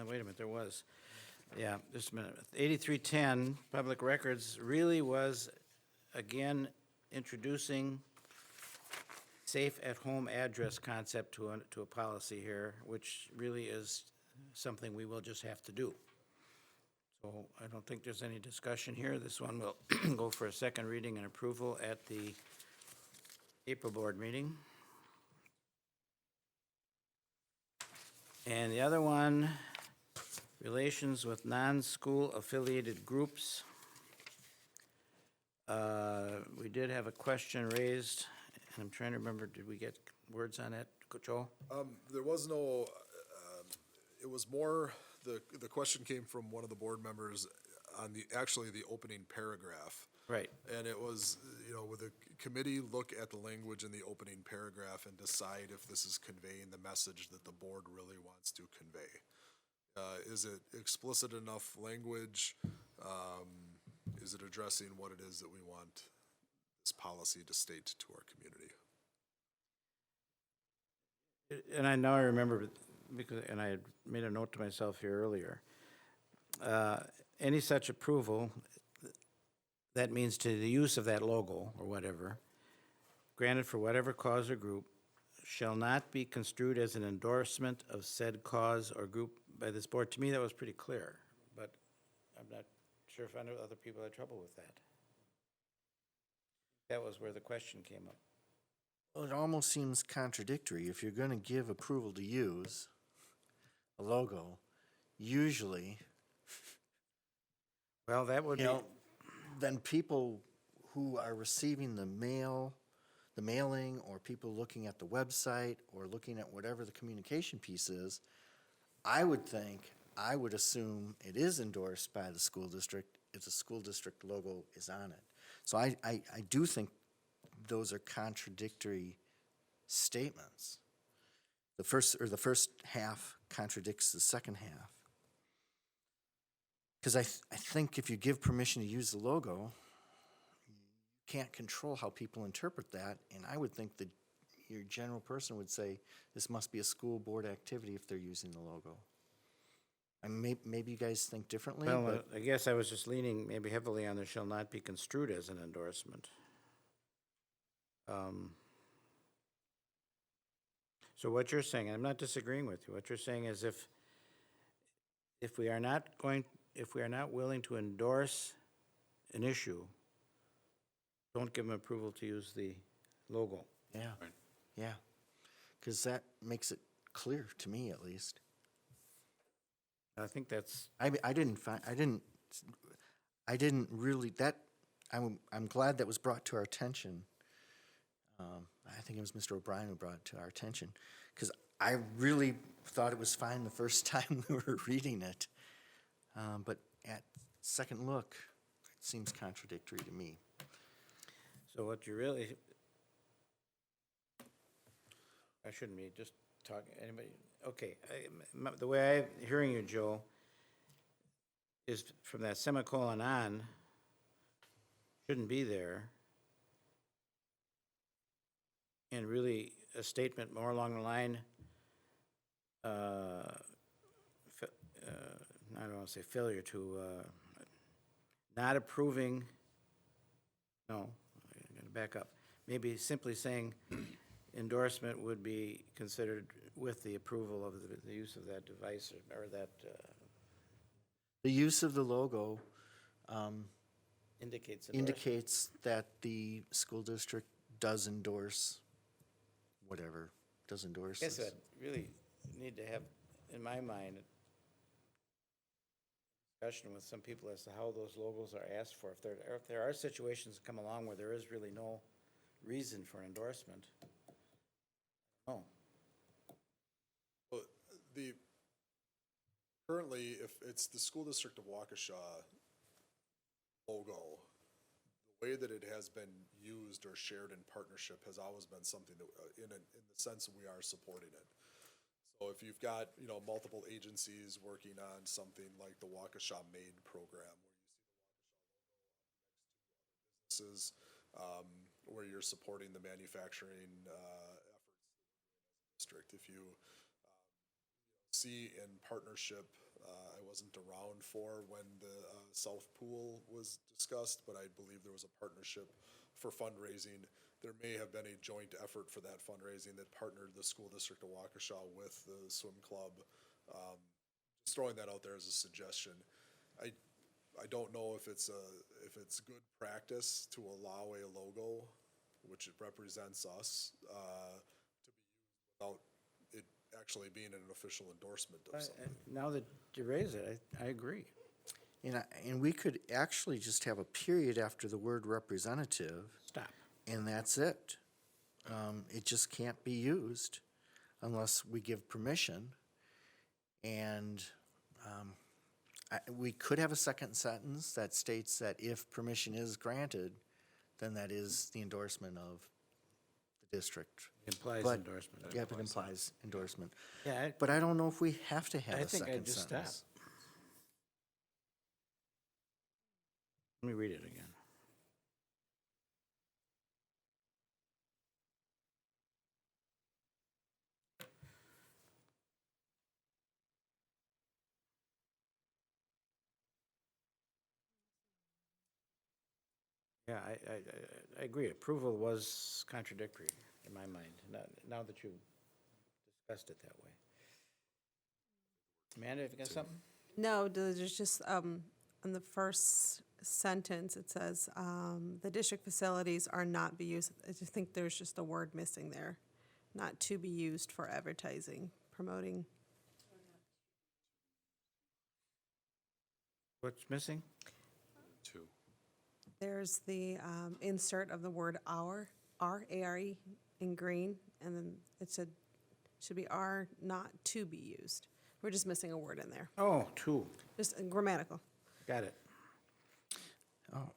Wait a minute, there was. Yeah, just a minute. 8310, Public Records, really was, again, introducing safe at-home address concept to a policy here, which really is something we will just have to do. So I don't think there's any discussion here. This one will go for a second reading and approval at the April board meeting. And the other one, relations with non-school affiliated groups. We did have a question raised, and I'm trying to remember, did we get words on that, Joel? There was no, it was more, the question came from one of the board members on actually the opening paragraph. Right. And it was, would the committee look at the language in the opening paragraph and decide if this is conveying the message that the board really wants to convey? Is it explicit enough language? Is it addressing what it is that we want this policy to state to our community? And I know I remember, because, and I had made a note to myself here earlier, any such approval, that means to the use of that logo or whatever, granted for whatever cause or group, shall not be construed as an endorsement of said cause or group by this board. To me, that was pretty clear, but I'm not sure if other people had trouble with that. That was where the question came up. Well, it almost seems contradictory. If you're going to give approval to use a logo, usually, Well, that would be, then people who are receiving the mailing, or people looking at the website, or looking at whatever the communication piece is, I would assume it is endorsed by the school district if the school district logo is on it. So I do think those are contradictory statements. The first half contradicts the second half. Because I think if you give permission to use the logo, you can't control how people interpret that, and I would think that your general person would say this must be a school board activity if they're using the logo. I mean, maybe you guys think differently, well, but I guess I was just leaning maybe heavily on the shall not be construed as an endorsement. So what you're saying, I'm not disagreeing with you, what you're saying is if we are not willing to endorse an issue, don't give them approval to use the logo. yeah, Right. yeah, because that makes it clear to me, at least. I think that's, I didn't really, I'm glad that was brought to our attention. I think it was Mr. O'Brien who brought it to our attention, because I really thought it was fine the first time we were reading it. But at second look, it seems contradictory to me. so what you really, I shouldn't be just talking, anybody, okay. The way I'm hearing you, Joe, is from that semicolon on, shouldn't be there. And really a statement more along the line, I don't want to say failure to, not approving, no, I'm gonna back up. Maybe simply saying endorsement would be considered with the approval of the use of that device or that The use of the logo indicates endorsement. indicates that the school district does endorse whatever, does endorse I guess this. I'd really need to have, in my mind, a discussion with some people as to how those logos are asked for. If there are situations that come along where there is really no reason for endorsement. Oh, Well, currently, if it's the school district of Waukesha logo, the way that it has been used or shared in partnership has always been something that, in the sense that we are supporting it. So if you've got, multiple agencies working on something like the Waukesha Made program, where you see the Waukesha logo up next to other businesses, where you're supporting the manufacturing efforts district. If you see in partnership, I wasn't around for when the South Pool was discussed, but I believe there was a partnership for fundraising. There may have been a joint effort for that fundraising that partnered the school district of Waukesha with the swim club. Just throwing that out there as a suggestion. I don't know if it's good practice to allow a logo, which represents us, to be used without it actually being an official endorsement of something. now that you raise it, I agree. And we could actually just have a period after the word representative, Stop. and that's it. It just can't be used unless we give permission. And We could have a second sentence that states that if permission is granted, then that is the endorsement of the district. Implies But- endorsement. Yep, it implies endorsement. Yeah, But I don't know if we have to have I a think I'd second just sentence. stop. Let me read it again. Yeah, I agree. Approval was contradictory in my mind, now that you've discussed it that way. Amanda, have you got something? No, there's just, on the first sentence, it says, the district facilities are not be used, I just think there's just a word missing there. Not to be used for advertising, promoting. What's missing? 2. There's the insert of the word our, R-A-R-E, in green, and then it said, should be are not to be used. We're just missing a word in there, Oh, 2. just grammatical. Got it. Oh,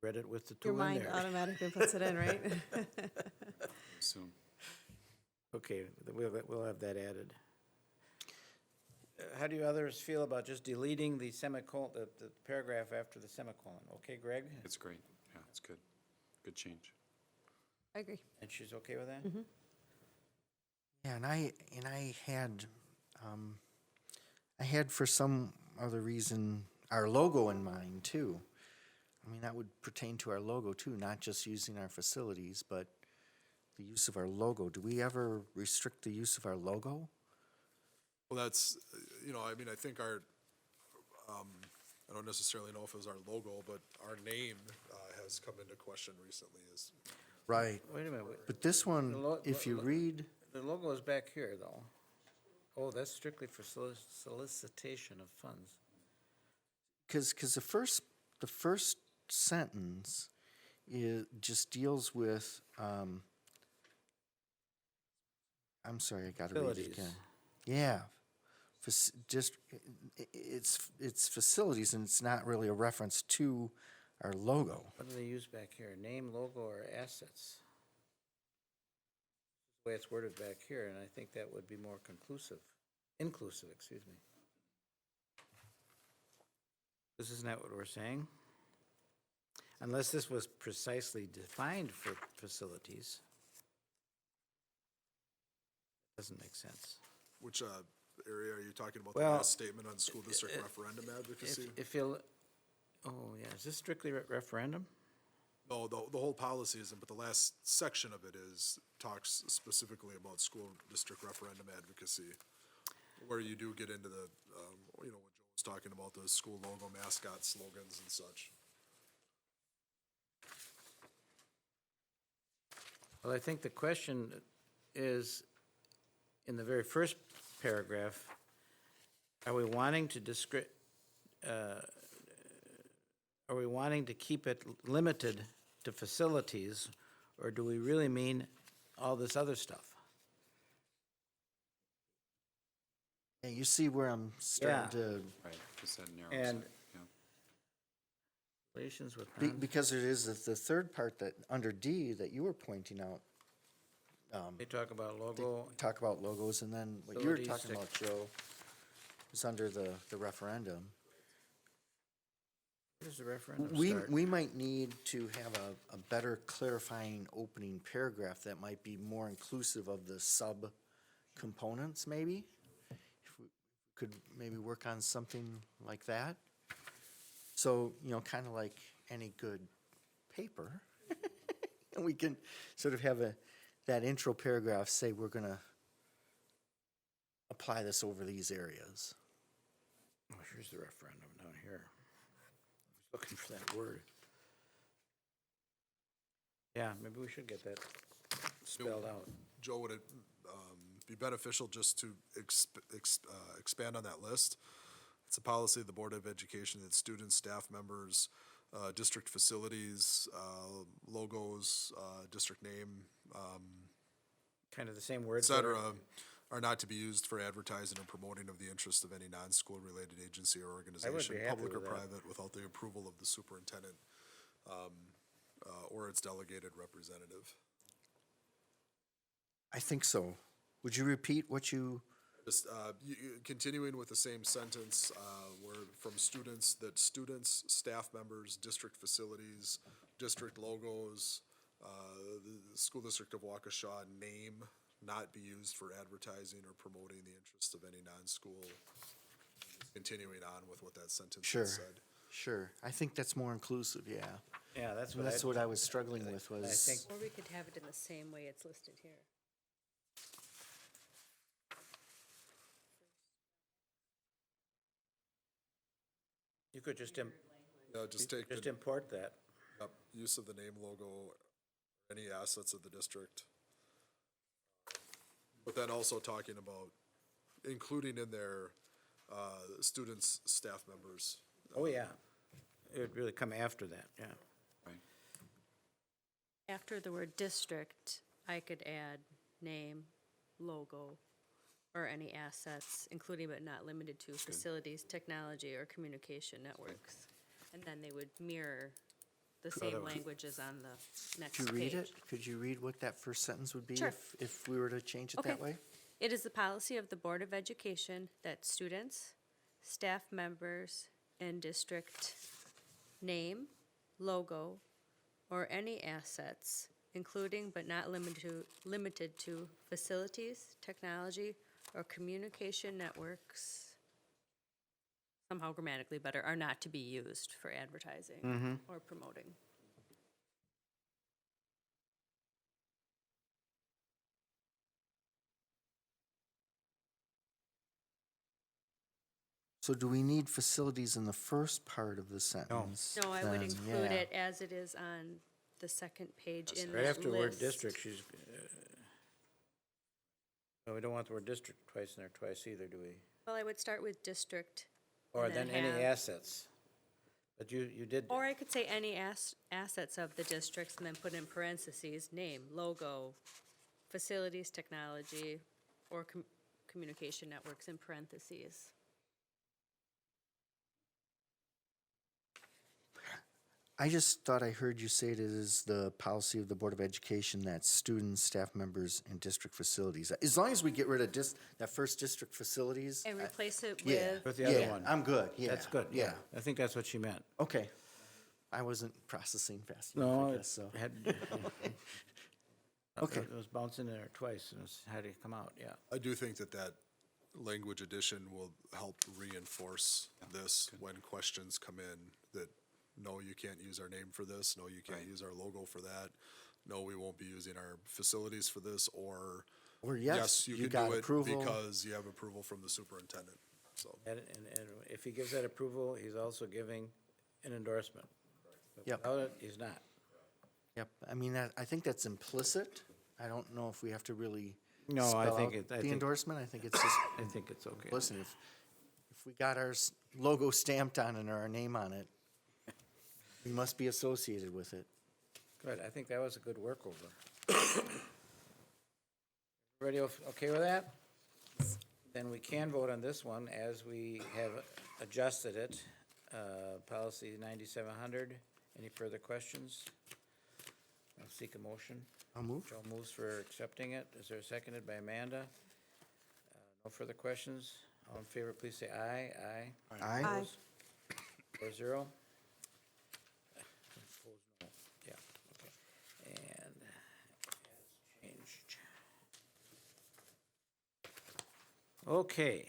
Read it with the 2 Your in mind there. automatically puts it in, right? Assume. Okay, we'll have that added. How do you others feel about just deleting the semicolon, the paragraph after the semicolon? Okay, Greg? It's great. Yeah, it's good. Good change. I agree. And she's okay with that? yeah, and I had for some other reason our logo in mind too. I mean, that would pertain to our logo too, not just using our facilities, but the use of our logo. Do we ever restrict the use of our logo? Well, that's, I mean, I think our, I don't necessarily know if it was our logo, but our name has come into question recently as, Right. Wait a minute, But this one, The if you read, the logo is back here, though. Oh, that's strictly for solicitation of funds. because the first sentence just deals with, I'm sorry, I gotta read it Facilities. again. Yeah, it's facilities, and it's not really a reference to our logo. What do they use back here? Name, logo, or assets? The way it's worded back here, and I think that would be more inclusive, excuse me. This isn't that what we're saying? Unless this was precisely defined for facilities. Doesn't make sense. which area are you talking about? Well, The last statement on school district referendum advocacy? If you'll, oh, yeah, is this strictly referendum? No, the whole policy isn't, but the last section of it talks specifically about school district referendum advocacy, where you do get into the, what Joe was talking about, the school logo, mascot, slogans and such. Well, I think the question is, in the very first paragraph, are we wanting to are we wanting to keep it limited to facilities, or do we really mean all this other stuff? Yeah, you see where I'm starting Yeah. to, Right, because that narrows And- it, yeah. Relations with non, because it is the third part that, under D, that you were pointing out, they talk about logo, talk about logos, and then what you were Facilities, talking about, Joe, is under the referendum. where does the referendum We, start? we might need to have a better clarifying opening paragraph that might be more inclusive of the sub-components, maybe? If we could maybe work on something like that. So, kind of like any good paper. And we can sort of have that intro paragraph say we're gonna apply this over these areas. Oh, here's the referendum down here. I was looking for that word. Yeah, maybe we should get that spelled out. Joe, would it be beneficial just to expand on that list? It's a policy of the Board of Education that students, staff members, district facilities, logos, district name, Kind of the same et words. that are- cetera, are not to be used for advertising or promoting of the interest of any non-school related agency or organization, happy public or with that. private, without the approval of the superintendent, or its delegated representative. I think so. Would you repeat what you, Just, continuing with the same sentence, where from students, that students, staff members, district facilities, district logos, the school district of Waukesha name not be used for advertising or promoting the interests of any non-school. Continuing on with what that sentence sure, has said. sure. I think that's more inclusive, yeah. Yeah, that's And what that's what I was struggling with I was, think, Or we could have it in the same way it's listed here. you could just, Just take just the, import that. use of the name, logo, any assets of the district. But then also talking about including in there, students, staff members. Oh, yeah. It would really come after that, yeah. Right. After the word district, I could add name, logo, or any assets, including but not limited to facilities, technology, or communication networks. And then they would mirror the same languages on the next could page. you read it? Could you read what that first sentence would be Sure. if we were to change it Okay. that way? It is the policy of the Board of Education that students, staff members, and district name, logo, or any assets, including but not limited to facilities, technology, or communication networks, somehow grammatically better, are not to be used for advertising or promoting. So do we need facilities in the first part of the sentence? No, I would Then, include yeah. it as it is on the second page in Right that after word list. district, she's, no, we don't want the word district twice in there twice either, do we? Well, I would start with district. Or and then any have- assets. But you did, Or I could say any assets of the districts and then put in parentheses, name, logo, facilities, technology, or communication networks in parentheses. I just thought I heard you say it is the policy of the Board of Education that students, staff members, and district facilities, as long as we get rid of that first district facilities. And replace it Yeah, with, With the other yeah, one. I'm good, yeah. that's good, yeah. I think that's what she meant. Okay. I wasn't processing fast No, enough, I it guess, so. had, Okay. it was bouncing in there twice, and it had to come out, yeah. I do think that that language addition will help reinforce this when questions come in, that, no, you can't use our name for this, no, you can't Right. use our logo for that, no, we won't be using our facilities for this, or, Or yes, you you can got do it approval. because you have approval from the superintendent, so. And if he gives that approval, he's also giving an endorsement. But Yep. without it, he's not. Yep, I mean, I think that's implicit. I don't know if we have to really No, I spell think out it- I the think- endorsement. I think it's just, I think it's okay. listen, if we got our logo stamped on it or our name on it, we must be associated with it. Good, I think that was a good workover. Everybody okay with that? Then we can vote on this one as we have adjusted it. Policy 9700. Any further questions? I'll seek a motion. I'll move. Joe moves for accepting it. Is there a seconded by Amanda? No further questions? All in favor, please say aye. Aye. Aye. Aye. 4-0. Opposed, no. Yeah, okay. And has changed. Okay.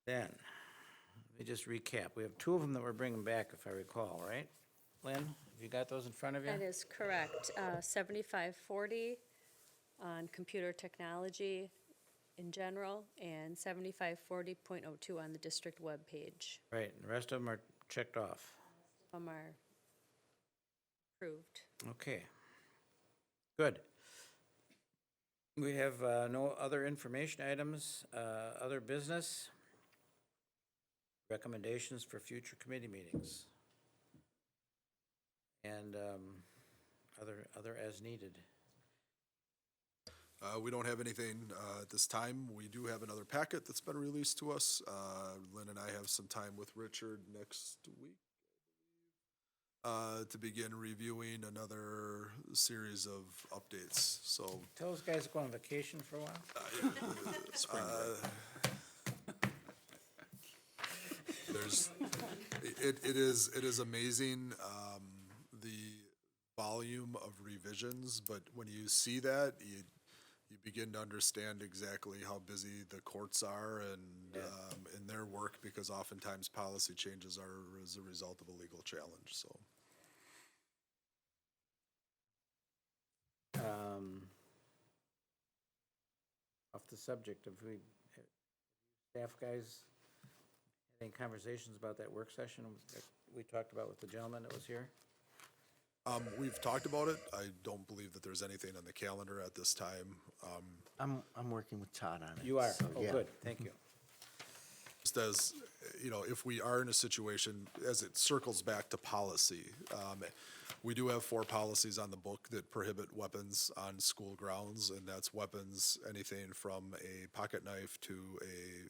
Then, let me just recap. We have two of them that we're bringing back, if I recall, right? Lynn, have you got those in front of you? that is correct, 7540 on computer technology in general, and 7540.02 on the district webpage. Right, and the rest of them are checked off. Some are approved. Okay. Good. We have no other information items, other business, recommendations for future committee meetings, and other as needed. We don't have anything at this time. We do have another packet that's been released to us. Lynn and I have some time with Richard next week to begin reviewing another series of updates. So Tell those guys to go on vacation for a while. there's, it is amazing, the volume of revisions, but when you see that, you begin to understand exactly how busy the courts are and, in their work, because oftentimes policy changes are as a result of a legal challenge, so. Off the subject of staff guys, any conversations about that work session that we talked about with the gentleman that was here? We've talked about it. I don't believe that there's anything on the calendar at this time. I'm working with Todd on it. You are? so, Oh, yeah. good, thank you. Just as, if we are in a situation, as it circles back to policy, we do have 4 policies on the book that prohibit weapons on school grounds, and that's weapons, anything from a pocket knife to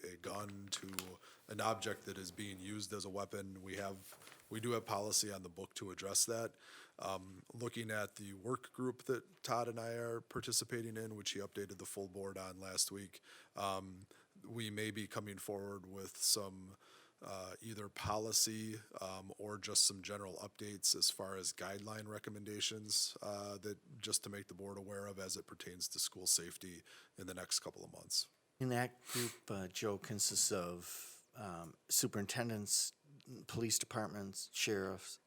a gun to an object that is being used as a weapon. We do have policy on the book to address that. Looking at the work group that Todd and I are participating in, which he updated the full board on last week, we may be coming forward with some either policy or just some general updates as far as guideline recommendations that just to make the board aware of as it pertains to school safety in the next couple of months. And that group, Joe, consists of superintendents, police departments, sheriffs,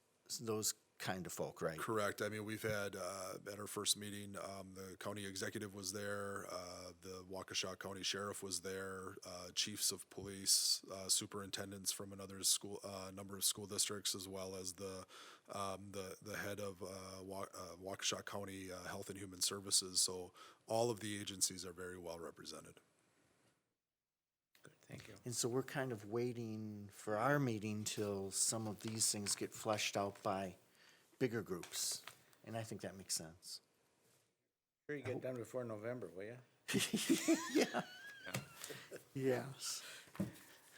those kind of folk, right? Correct. I mean, we've had, at our first meeting, the county executive was there, the Waukesha County Sheriff was there, chiefs of police, superintendents from another school, number of school districts, as well as the head of Waukesha County Health and Human Services. So all of the agencies are very well represented. Good, thank you. And so we're kind of waiting for our meeting till some of these things get fleshed out by bigger groups, and I think that makes sense. Sure you get done before November, will you? Yes.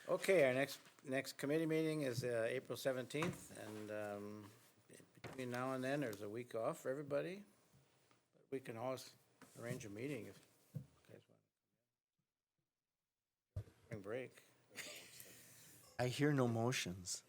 Okay, our next committee meeting is April 17th, and between now and then, there's a week off for everybody. But we can always arrange a meeting if you guys want. Spring break. I hear no motions.